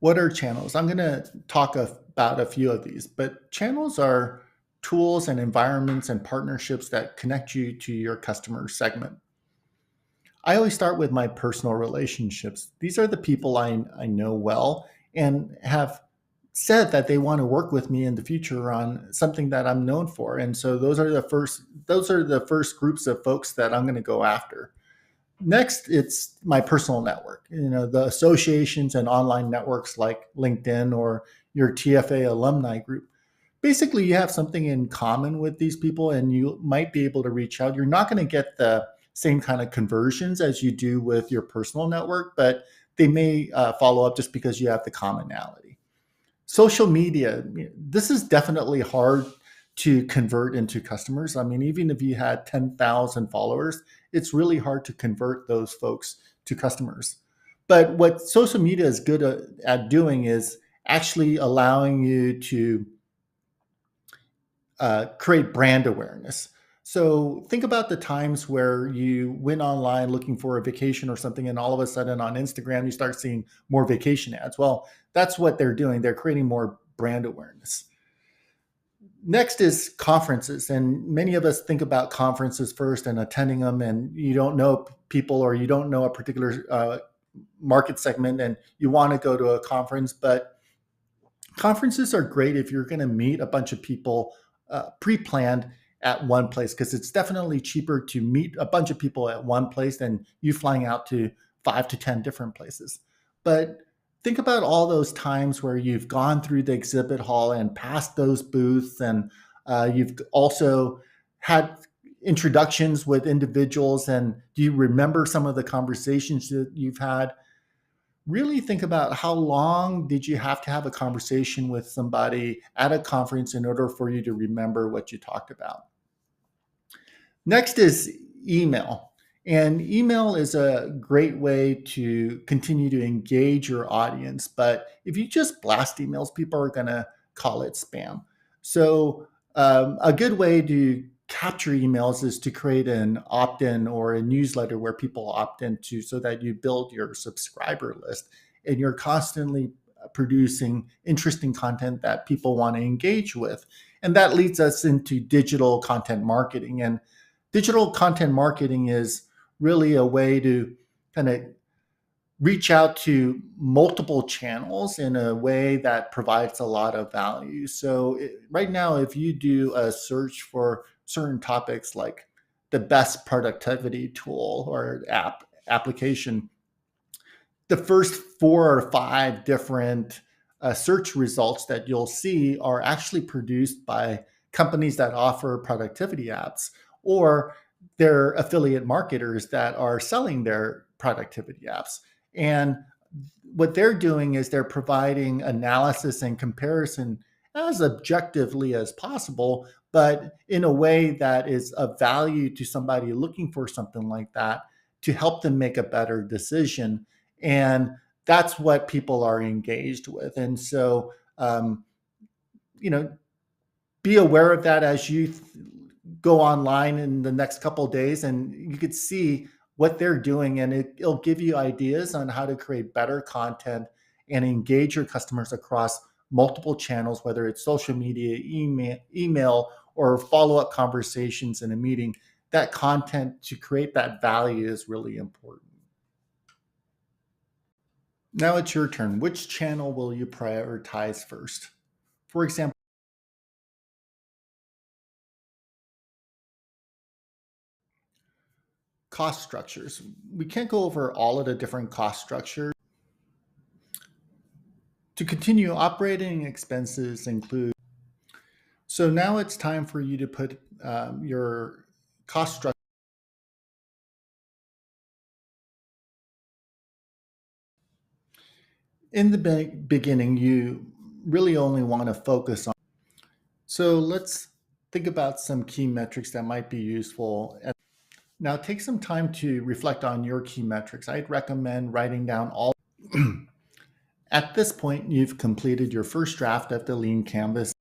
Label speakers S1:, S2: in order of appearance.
S1: What are channels? I'm going to talk about a few of these, but channels are tools and environments and partnerships that connect you to your customer segment. I always start with my personal relationships. These are the people I know well and have said that they want to work with me in the future on something that I'm known for. And so those are the first groups of folks that I'm going to go after. Next, it's my personal network, the associations and online networks like LinkedIn or your TFA alumni group. Basically, you have something in common with these people and you might be able to reach out. You're not going to get the same kind of conversions as you do with your personal network, but they may follow up just because you have the commonality. Social media, this is definitely hard to convert into customers. I mean, even if you had 10,000 followers, it's really hard to convert those folks to customers. But what social media is good at doing is actually allowing you to create brand awareness. So think about the times where you went online looking for a vacation or something, and all of a sudden on Instagram, you start seeing more vacation ads. Well, that's what they're doing. They're creating more brand awareness. Next is conferences. And many of us think about conferences first and attending them, and you don't know people or you don't know a particular market segment and you want to go to a conference. But conferences are great if you're going to meet a bunch of people pre-planned at one place, because it's definitely cheaper to meet a bunch of people at one place than you flying out to 5 to 10 different places. But think about all those times where you've gone through the exhibit hall and passed those booths, and you've also had introductions with individuals. And do you remember some of the conversations that you've had? Really think about how long did you have to have a conversation with somebody at a conference in order for you to remember what you talked about. Next is email. And email is a great way to continue to engage your audience. But if you just blast emails, people are going to call it spam. So a good way to capture emails is to create an opt-in or a newsletter where people opt into, so that you build your subscriber list and you're constantly producing interesting content that people want to engage with. And that leads us into digital content marketing. And digital content marketing is really a way to kind of reach out to multiple channels in a way that provides a lot of value. So right now, if you do a search for certain topics like the best productivity tool or application, the first 4 or 5 different search results that you'll see are actually produced by companies that offer productivity apps, or they're affiliate marketers that are selling their productivity apps. And what they're doing is they're providing analysis and comparison as objectively as possible, but in a way that is of value to somebody looking for something like that, to help them make a better decision. And that's what people are engaged with. And so, you know, be aware of that as you go online in the next couple of days, and you could see what they're doing, and it'll give you ideas on how to create better content and engage your customers across multiple channels, whether it's social media, email, or follow-up conversations in a meeting. That content to create that value is really important. Now it's your turn. Which channel will you prioritize first? For example, cost structures. We can't go over all of the different cost structures. To continue, operating expenses include. So now it's time for you to put your cost structure. In the beginning, you really only want to focus on. So let's think about some key metrics that might be useful. Now take some time to reflect on your key metrics. I'd recommend writing down all. At this point, you've completed your first draft of the lean canvas.